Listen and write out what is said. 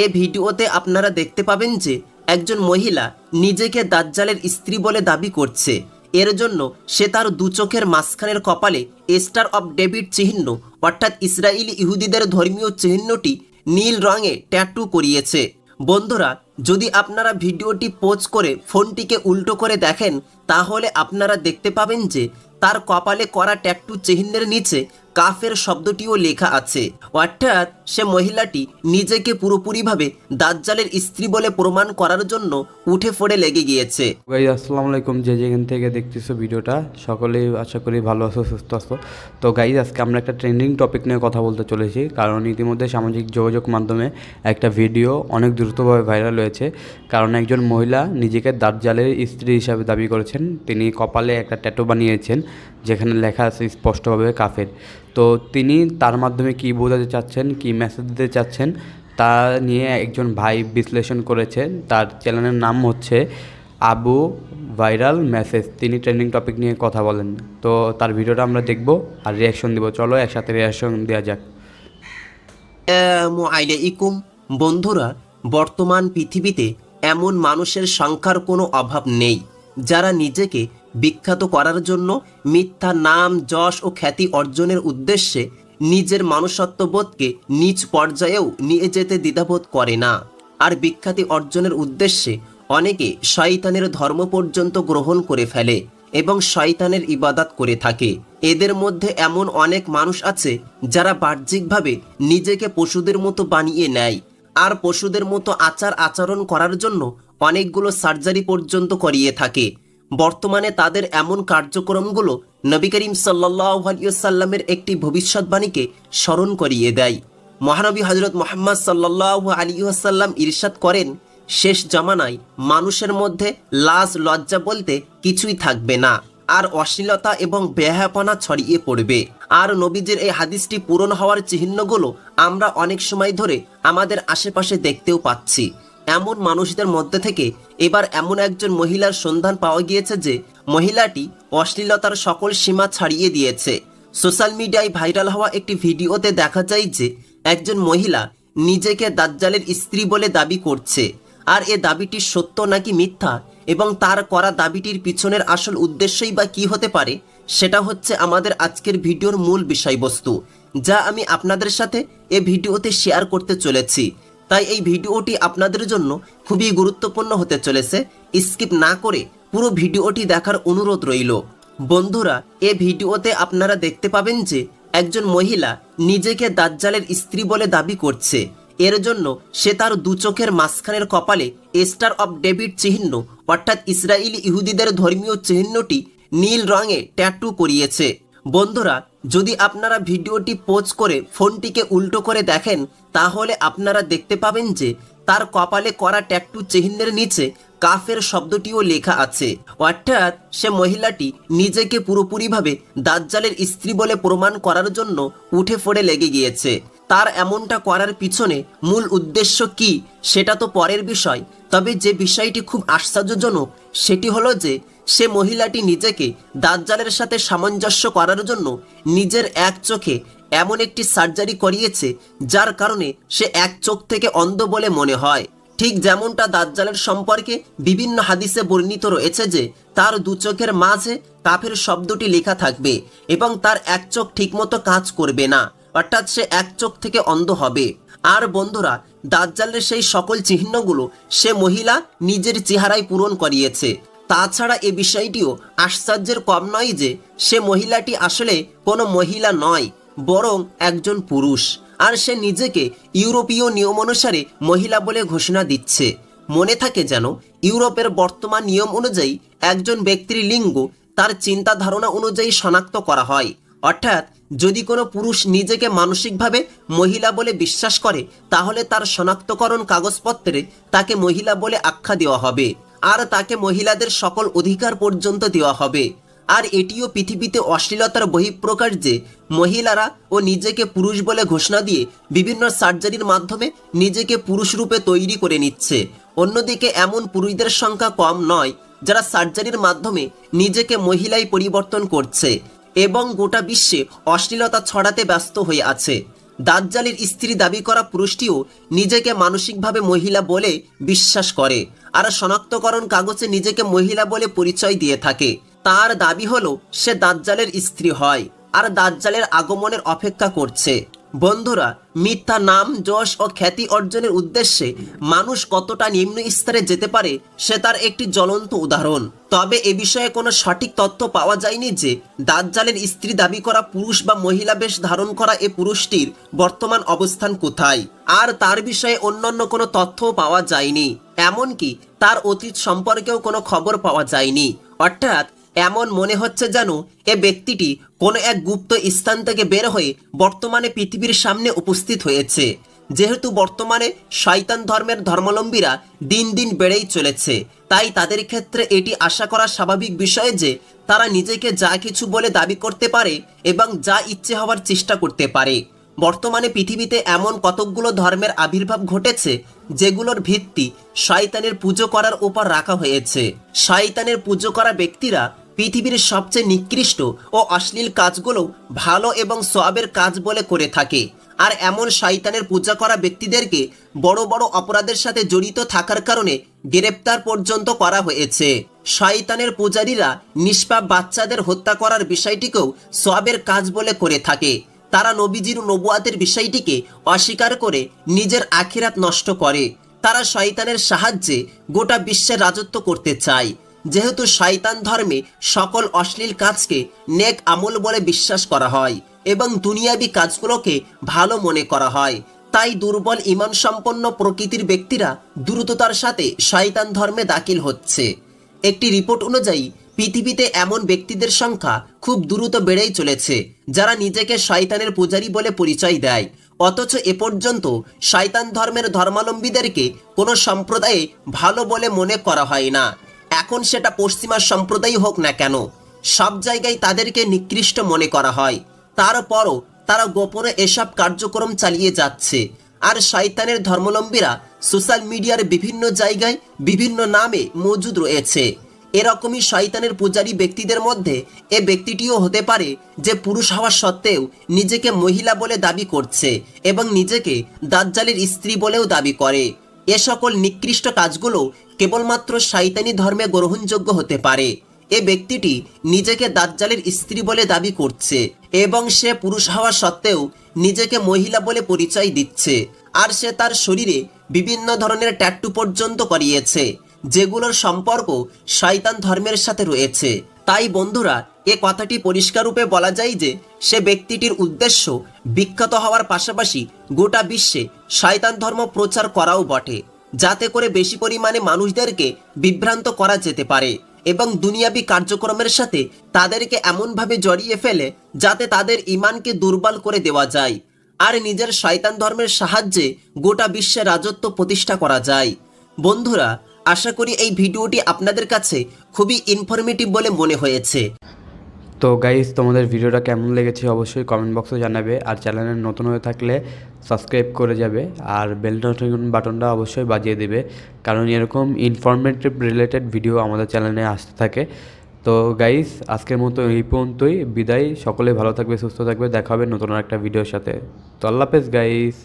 এই ভিডিওতে আপনারা দেখতে পাবেন যে একজন মহিলা নিজেকে দাজ্জালের স্ত্রী বলে দাবি করছে। এর জন্য সে তার দু চোখের মাঝখানের কপালে স্টার অফ ডেভিড চিহ্ন অর্থাৎ ইসরায়েলি ইহুদিদের ধর্মীয় চিহ্নটি নীল রঙে ট্যাটু করিয়েছে। বন্ধুরা, যদি আপনারা ভিডিওটি পোজ করে ফোনটিকে উল্টো করে দেখেন তাহলে আপনারা দেখতে পাবেন যে তার কপালে করা ট্যাটু চিহ্নের নিচে কাফের শব্দটিও লেখা আছে। অর্থাৎ সে মহিলাটি নিজেকে পুরোপুরিভাবে দাজ্জালের স্ত্রী বলে প্রমাণ করার জন্য উঠে পড়ে লেগে গিয়েছে। গাইজ আসসালামু আলাইকুম, যে যেখান থেকে দেখতেছো ভিডিওটা সকলেই আশা করি ভালো আছো, সুস্থ আছো। তো গাইজ আজকে আমরা একটা ট্রেন্ডিং টপিক নিয়ে কথা বলতে চলেছি, কারণ ইতিমধ্যে সামাজিক যোগাযোগ মাধ্যমে একটা ভিডিও অনেক দ্রুতভাবে ভাইরাল হয়েছে। কারণ একজন মহিলা নিজেকে দাজ্জালের স্ত্রী হিসাবে দাবি করেছেন। তিনি কপালে একটা ট্যাটু বানিয়েছেন যেখানে লেখা আছে স্পষ্টভাবে কাফের। তো তিনি তার মাধ্যমে কী বোঝাতে চাচ্ছেন, কী মেসেজ দিতে চাচ্ছেন তা নিয়ে একজন ভাই বিশ্লেষণ করেছেন। তার চ্যানেলের নাম হচ্ছে আবু ভাইরাল মেসেজ। তিনি ট্রেন্ডিং টপিক নিয়ে কথা বলেন। তো তার ভিডিওটা আমরা দেখব আর রিয়াকশন দিব। চলো একসাথে রিয়াকশন দেওয়া যাক। আলাইকুম বন্ধুরা, বর্তমান পৃথিবীতে এমন মানুষের সংখ্যার কোনো অভাব নেই যারা নিজেকে বিখ্যাত করার জন্য মিথ্যা নাম, যশ ও খ্যাতি অর্জনের উদ্দেশ্যে নিজের মনুষ্যত্ববোধকে নিজ পর্যায়েও নিয়ে যেতে দ্বিধাবোধ করে না। আর বিখ্যাতি অর্জনের উদ্দেশ্যে অনেকে শয়তানের ধর্ম পর্যন্ত গ্রহণ করে ফেলে এবং শয়তানের ইবাদত করে থাকে। এদের মধ্যে এমন অনেক মানুষ আছে যারা বাহ্যিকভাবে নিজেকে পশুদের মতো বানিয়ে নেয় আর পশুদের মতো আচার আচরণ করার জন্য অনেকগুলো সার্জারি পর্যন্ত করিয়ে থাকে। বর্তমানে তাদের এমন কার্যক্রমগুলো নবী করিম সাল্লাল্লাহু আলাইহি ওয়াসাল্লামের একটি ভবিষ্যৎবাণীকে স্মরণ করিয়ে দেয়। মহানবী হযরত মুহাম্মদ সাল্লাল্লাহু আলাইহি ওয়াসাল্লাম ইরশাদ করেন, শেষ জামানায় মানুষের মধ্যে লাজ লজ্জা বলতে কিছুই থাকবে না, আর অশ্লীলতা এবং বেহায়াপনা ছড়িয়ে পড়বে। আর নবীজির এই হাদিসটি পূরণ হওয়ার চিহ্নগুলো আমরা অনেক সময় ধরে আমাদের আশেপাশে দেখতেও পাচ্ছি। এমন মানুষদের মধ্যে থেকে এবার এমন একজন মহিলার সন্ধান পাওয়া গিয়েছে যে মহিলাটি অশ্লীলতার সকল সীমা ছাড়িয়ে দিয়েছে। সোশ্যাল মিডিয়ায় ভাইরাল হওয়া একটি ভিডিওতে দেখা যায় যে একজন মহিলা নিজেকে দাজ্জালের স্ত্রী বলে দাবি করছে। আর এ দাবিটি সত্য নাকি মিথ্যা এবং তার করা দাবিটির পিছনের আসল উদ্দেশ্যই বা কী হতে পারে, সেটা হচ্ছে আমাদের আজকের ভিডিওর মূল বিষয়বস্তু, যা আমি আপনাদের সাথে এ ভিডিওতে শেয়ার করতে চলেছি। তাই এই ভিডিওটি আপনাদের জন্য খুবই গুরুত্বপূর্ণ হতে চলেছে। স্কিপ না করে পুরো ভিডিওটি দেখার অনুরোধ রইল। বন্ধুরা, এ ভিডিওতে আপনারা দেখতে পাবেন যে একজন মহিলা নিজেকে দাজ্জালের স্ত্রী বলে দাবি করছে। এর জন্য সে তার দু চোখের মাঝখানের কপালে স্টার অফ ডেভিড চিহ্ন অর্থাৎ ইসরায়েলি ইহুদিদের ধর্মীয় চিহ্নটি নীল রঙে ট্যাটু করিয়েছে। বন্ধুরা, যদি আপনারা ভিডিওটি পোজ করে ফোনটিকে উল্টো করে দেখেন তাহলে আপনারা দেখতে পাবেন যে তার কপালে করা ট্যাটু চিহ্নের নিচে কাফের শব্দটিও লেখা আছে। অর্থাৎ সে মহিলাটি নিজেকে পুরোপুরিভাবে দাজ্জালের স্ত্রী বলে প্রমাণ করার জন্য উঠে পড়ে লেগে গিয়েছে। তার এমনটা করার পিছনে মূল উদ্দেশ্য কি সেটা তো পরের বিষয়, তবে যে বিষয়টি খুব আশ্চর্যজনক সেটি হলো যে সে মহিলাটি নিজেকে দাজ্জালের সাথে সামঞ্জস্য করার জন্য নিজের এক চোখে এমন একটি সার্জারি করিয়েছে যার কারণে সে এক চোখ থেকে অন্ধ বলে মনে হয়। ঠিক যেমনটা দাজ্জালের সম্পর্কে বিভিন্ন হাদিসে বর্ণিত রয়েছে যে তার দু চোখের মাঝে কাফের শব্দটি লেখা থাকবে এবং তার এক চোখ ঠিকমতো কাজ করবে না, অর্থাৎ সে এক চোখ থেকে অন্ধ হবে। আর বন্ধুরা, দাজ্জালের সেই সকল চিহ্নগুলো সে মহিলা নিজের চেহারায় পূরণ করিয়েছে। তাছাড়া এ বিষয়টিও আশ্চর্যের কম নয় যে সে মহিলাটি আসলে কোনো মহিলা নয়, বরং একজন পুরুষ। আর সে নিজেকে ইউরোপীয় নিয়ম অনুসারে মহিলা বলে ঘোষণা দিচ্ছে। মনে থাকে যেন ইউরোপের বর্তমান নিয়ম অনুযায়ী একজন ব্যক্তির লিঙ্গ তার চিন্তা ধারণা অনুযায়ী শনাক্ত করা হয়। অর্থাৎ যদি কোনো পুরুষ নিজেকে মানসিকভাবে মহিলা বলে বিশ্বাস করে তাহলে তার শনাক্তকরণ কাগজপত্রে তাকে মহিলা বলে আখ্যা দেওয়া হবে আর তাকে মহিলাদের সকল অধিকার পর্যন্ত দেওয়া হবে। আর এটিও পৃথিবীতে অশ্লীলতার বহিঃপ্রকাশ যে মহিলারা ও নিজেকে পুরুষ বলে ঘোষণা দিয়ে বিভিন্ন সার্জারির মাধ্যমে নিজেকে পুরুষ রূপে তৈরি করে নিচ্ছে। অন্যদিকে এমন পুরুষদের সংখ্যা কম নয় যারা সার্জারির মাধ্যমে নিজেকে মহিলায় পরিবর্তন করছে এবং গোটা বিশ্বে অশ্লীলতা ছড়াতে ব্যস্ত হয়ে আছে। দাজ্জালের স্ত্রী দাবি করা পুরুষটিও নিজেকে মানসিকভাবে মহিলা বলে বিশ্বাস করে আর শনাক্তকরণ কাগজে নিজেকে মহিলা বলে পরিচয় দিয়ে থাকে। তার দাবি হলো সে দাজ্জালের স্ত্রী হয় আর দাজ্জালের আগমনের অপেক্ষা করছে। বন্ধুরা, মিথ্যা নাম, যশ ও খ্যাতি অর্জনের উদ্দেশ্যে মানুষ কতটা নিম্ন স্তরে যেতে পারে সে তার একটি জ্বলন্ত উদাহরণ। তবে এ বিষয়ে কোনো সঠিক তথ্য পাওয়া যায়নি যে দাজ্জালের স্ত্রী দাবি করা পুরুষ বা মহিলা বেশ ধারণ করা এ পুরুষটির বর্তমান অবস্থান কোথায়, আর তার বিষয়ে অন্যান্য কোনো তথ্যও পাওয়া যায়নি। এমনকি তার অতীত সম্পর্কেও কোনো খবর পাওয়া যায়নি। অর্থাৎ এমন মনে হচ্ছে যেন এ ব্যক্তিটি কোনো এক গুপ্ত স্থান থেকে বের হয়ে বর্তমানে পৃথিবীর সামনে উপস্থিত হয়েছে। যেহেতু বর্তমানে শয়তান ধর্মের ধর্মাবলম্বীরা দিন দিন বেড়েই চলেছে, তাই তাদের ক্ষেত্রে এটি আশা করা স্বাভাবিক বিষয় যে তারা নিজেকে যা কিছু বলে দাবি করতে পারে এবং যা ইচ্ছে হওয়ার চেষ্টা করতে পারে। বর্তমানে পৃথিবীতে এমন কতকগুলো ধর্মের আবির্ভাব ঘটেছে যেগুলোর ভিত্তি শয়তানের পুজো করার উপর রাখা হয়েছে। শয়তানের পুজো করা ব্যক্তিরা পৃথিবীর সবচেয়ে নিকৃষ্ট ও অশ্লীল কাজগুলো ভালো এবং সওয়াবের কাজ বলে করে থাকে। আর এমন শয়তানের পূজা করা ব্যক্তিদেরকে বড় বড় অপরাধের সাথে জড়িত থাকার কারণে গ্রেপ্তার পর্যন্ত করা হয়েছে। শয়তানের পূজারীরা নিষ্পাপ বাচ্চাদের হত্যা করার বিষয়টিকেও সওয়াবের কাজ বলে করে থাকে। তারা নবীজির নবুয়াতের বিষয়টিকে অস্বীকার করে নিজের আখিরাত নষ্ট করে। তারা শয়তানের সাহায্যে গোটা বিশ্বের রাজত্ব করতে চায়। যেহেতু শয়তান ধর্মে সকল অশ্লীল কাজকে নেক আমল বলে বিশ্বাস করা হয় এবং দুনিয়াবি কাজগুলোকে ভালো মনে করা হয়, তাই দুর্বল ঈমান সম্পন্ন প্রকৃতির ব্যক্তিরা দ্রুততার সাথে শয়তান ধর্মে দাখিল হচ্ছে। একটি রিপোর্ট অনুযায়ী পৃথিবীতে এমন ব্যক্তিদের সংখ্যা খুব দ্রুত বেড়েই চলেছে যারা নিজেকে শয়তানের পূজারী বলে পরিচয় দেয়, অথচ এ পর্যন্ত শয়তান ধর্মের ধর্মাবলম্বীদেরকে কোনো সম্প্রদায়ে ভালো বলে মনে করা হয় না। এখন সেটা পশ্চিমা সম্প্রদায় হোক না কেন, সব জায়গায় তাদেরকে নিকৃষ্ট মনে করা হয়। তারপরও তারা গোপনে এসব কার্যক্রম চালিয়ে যাচ্ছে। আর শয়তানের ধর্মাবলম্বীরা সোশ্যাল মিডিয়ার বিভিন্ন জায়গায় বিভিন্ন নামে মজুদ রয়েছে। এরকমই শয়তানের পূজারী ব্যক্তিদের মধ্যে এ ব্যক্তিটিও হতে পারে যে পুরুষ হওয়া সত্ত্বেও নিজেকে মহিলা বলে দাবি করছে এবং নিজেকে দাজ্জালের স্ত্রী বলেও দাবি করে। এ সকল নিকৃষ্ট কাজগুলো কেবলমাত্র শয়তানি ধর্মে গ্রহণযোগ্য হতে পারে। এ ব্যক্তিটি নিজেকে দাজ্জালের স্ত্রী বলে দাবি করছে এবং সে পুরুষ হওয়া সত্ত্বেও নিজেকে মহিলা বলে পরিচয় দিচ্ছে। আর সে তার শরীরে বিভিন্ন ধরনের ট্যাটু পর্যন্ত করিয়েছে যেগুলোর সম্পর্ক শয়তান ধর্মের সাথে রয়েছে। তাই বন্ধুরা, এ কথাটি পরিষ্কার রূপে বলা যায় যে সে ব্যক্তিটির উদ্দেশ্য বিখ্যাত হওয়ার পাশাপাশি গোটা বিশ্বে শয়তান ধর্ম প্রচার করাও বটে, যাতে করে বেশি পরিমাণে মানুষদেরকে বিভ্রান্ত করা যেতে পারে এবং দুনিয়াবি কার্যক্রমের সাথে তাদেরকে এমনভাবে জড়িয়ে ফেলে যাতে তাদের ঈমানকে দুর্বল করে দেওয়া যায় আর নিজের শয়তান ধর্মের সাহায্যে গোটা বিশ্বে রাজত্ব প্রতিষ্ঠা করা যায়। বন্ধুরা, আশা করি এই ভিডিওটি আপনাদের কাছে খুবই ইনফরমেটিভ বলে মনে হয়েছে। তো গাইস, তোমাদের ভিডিওটা কেমন লেগেছে অবশ্যই কমেন্ট বক্সে জানাবে, আর চ্যানেলে নতুন হয়ে থাকলে সাবস্ক্রাইব করে যাবে আর বেল নোটিফিকেশন বাটনটা অবশ্যই বাজিয়ে দেবে, কারণ এরকম ইনফরমেটিভ রিলেটেড ভিডিও আমাদের চ্যানেলে আসতে থাকে। তো গাইস, আজকের মতো এই পর্যন্তই বিদায়। সকলে ভালো থাকবে, সুস্থ থাকবে, দেখা হবে নতুন একটা ভিডিওর সাথে। তো আল্লাহ হাফেজ গাইস।